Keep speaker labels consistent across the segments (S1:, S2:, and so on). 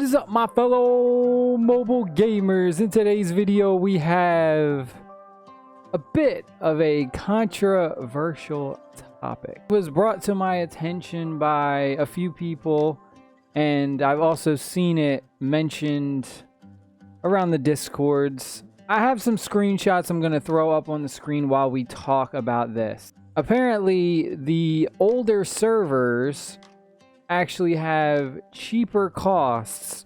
S1: Is up, my fellow mobile gamers? In today's video we have a bit of a controversial topic. It was brought to my attention by a few people, and I've also seen it mentioned around the discords. I have some screenshots I'm going to throw up on the screen while we talk about this. Apparently the older servers actually have cheaper costs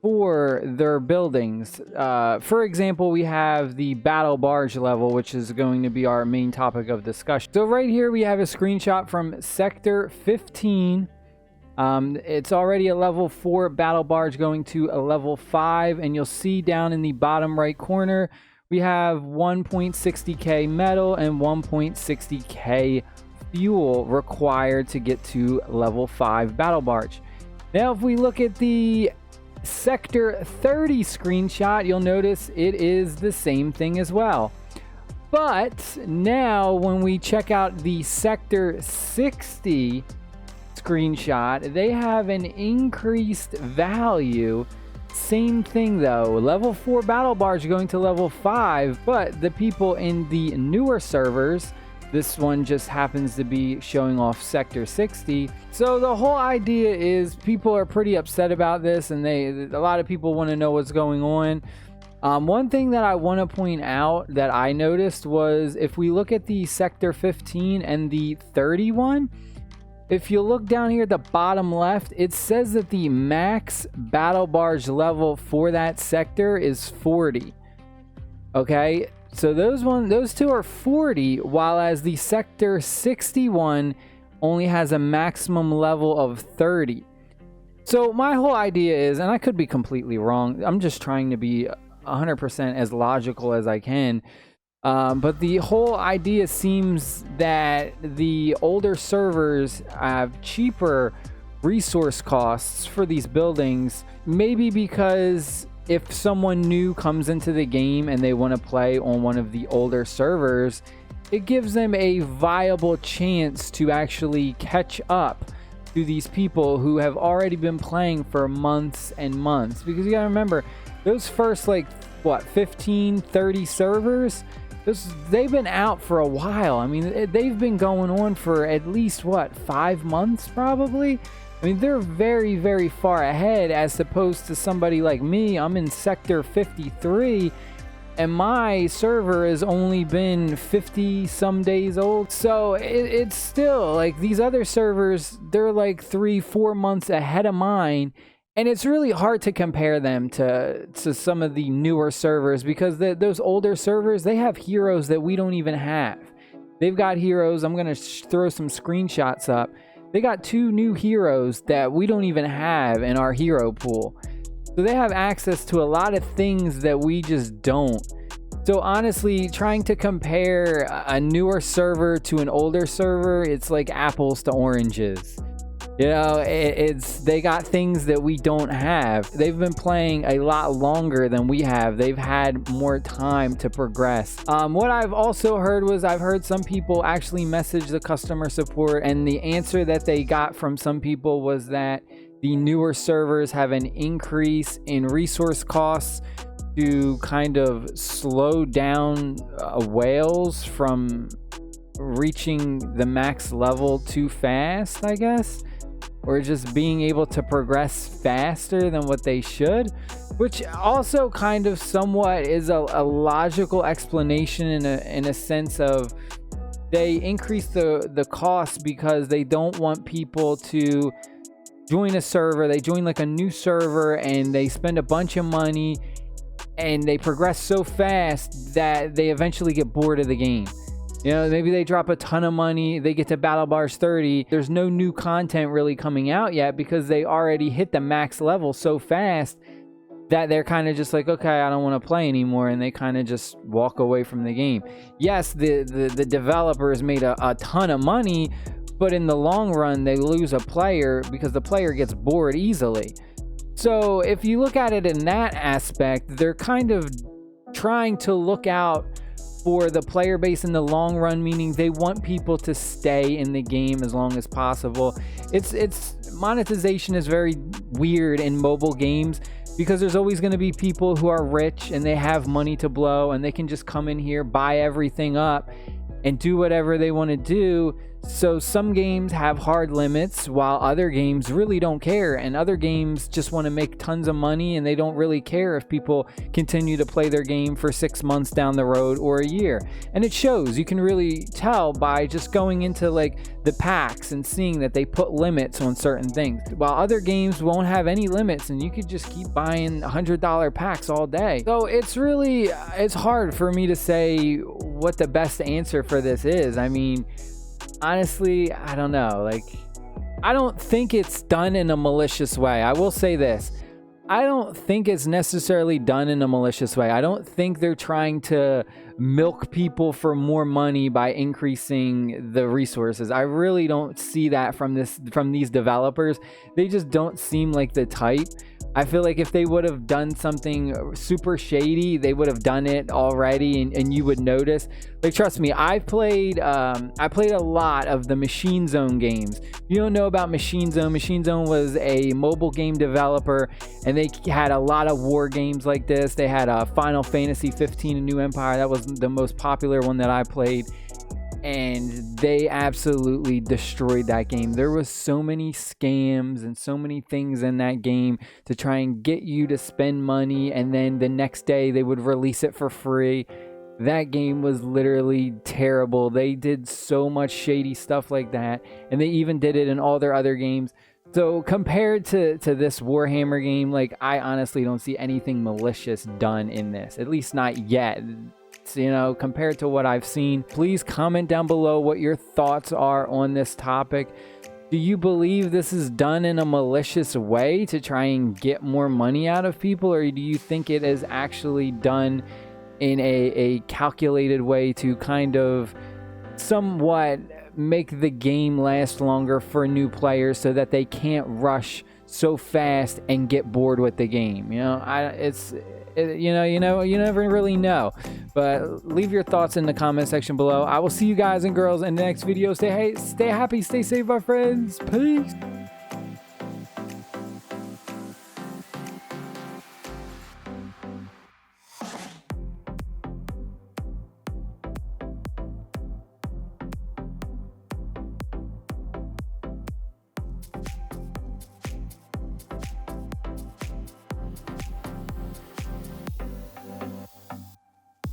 S1: for their buildings. For example, we have the battle barge level, which is going to be our main topic of discussion. So right here we have a screenshot from Sector 15. It's already a level 4 battle barge going to a level 5, and you'll see down in the bottom right corner we have 1.60k metal and 1.60k fuel required to get to level 5 battle barge. Now if we look at the Sector 30 screenshot, you'll notice it is the same thing as well. But now when we check out the Sector 60 screenshot, they have an increased value. Same thing though, level 4 battle barge going to level 5, but the people in the newer servers, this one just happens to be showing off Sector 60. So the whole idea is people are pretty upset about this, and a lot of people want to know what's going on. One thing that I want to point out that I noticed was if we look at the Sector 15 and the 31, if you look down here at the bottom left, it says that the max battle barge level for that sector is 40. Okay, so those two are 40, while as the Sector 61 only has a maximum level of 30. So my whole idea is, and I could be completely wrong, I'm just trying to be 100% as logical as I can, but the whole idea seems that the older servers have cheaper resource costs for these buildings, maybe because if someone new comes into the game and they want to play on one of the older servers, it gives them a viable chance to actually catch up to these people who have already been playing for months and months. Because you gotta remember, those first 15, 30 servers, they've been out for a while. I mean, they've been going on for at least 5 months probably. I mean, they're very, very far ahead as opposed to somebody like me. I'm in Sector 53 and my server has only been 50 some days old. So it's still like these other servers, they're like 3-4 months ahead of mine. And it's really hard to compare them to some of the newer servers, because those older servers, they have heroes that we don't even have. They've got heroes. I'm going to throw some screenshots up. They got 2 new heroes that we don't even have in our hero pool. So they have access to a lot of things that we just don't. So honestly, trying to compare a newer server to an older server, it's like apples to oranges. You know, they got things that we don't have. They've been playing a lot longer than we have. They've had more time to progress. What I've also heard was I've heard some people actually message the customer support, and the answer that they got from some people was that the newer servers have an increase in resource costs to kind of slow down whales from reaching the max level too fast, I guess. Or just being able to progress faster than what they should, which also kind of somewhat is a logical explanation in a sense of they increase the cost because they don't want people to join a server. They join like a new server and they spend a bunch of money and they progress so fast that they eventually get bored of the game. You know, maybe they drop a ton of money, they get to Battle Barge 30, there's no new content really coming out yet because they already hit the max level so fast that they're kind of just like, okay, I don't want to play anymore, and they kind of just walk away from the game. Yes, the developers made a ton of money, but in the long run, they lose a player because the player gets bored easily. So if you look at it in that aspect, they're kind of trying to look out for the player base in the long run, meaning they want people to stay in the game as long as possible. It's monetization is very weird in mobile games because there's always going to be people who are rich and they have money to blow and they can just come in here, buy everything up and do whatever they want to do. So some games have hard limits while other games really don't care, and other games just want to make tons of money and they don't really care if people continue to play their game for 6 months down the road or a year. And it shows. You can really tell by just going into like the packs and seeing that they put limits on certain things, while other games won't have any limits and you could just keep buying $100 packs all day. So it's hard for me to say what the best answer for this is. I mean, honestly, I don't know. Like, I don't think it's done in a malicious way. I will say this. I don't think it's necessarily done in a malicious way. I don't think they're trying to milk people for more money by increasing the resources. I really don't see that from these developers. They just don't seem like the type. I feel like if they would have done something super shady, they would have done it already, and you would notice. Like, trust me, I played a lot of the Machine Zone games. You don't know about Machine Zone. Machine Zone was a mobile game developer, and they had a lot of war games like this. They had Final Fantasy 15: A New Empire. That was the most popular one that I played. And they absolutely destroyed that game. There was so many scams and so many things in that game to try and get you to spend money, and then the next day they would release it for free. That game was literally terrible. They did so much shady stuff like that, and they even did it in all their other games. So compared to this Warhammer game, like, I honestly don't see anything malicious done in this, at least not yet. You know, compared to what I've seen. Please comment down below what your thoughts are on this topic. Do you believe this is done in a malicious way to try and get more money out of people, or do you think it is actually done in a calculated way to kind of somewhat make the game last longer for new players so that they can't rush so fast and get bored with the game? You know, you never really know. But leave your thoughts in the comment section below. I will see you guys and girls in the next video. Stay happy, stay safe, my friends. Peace.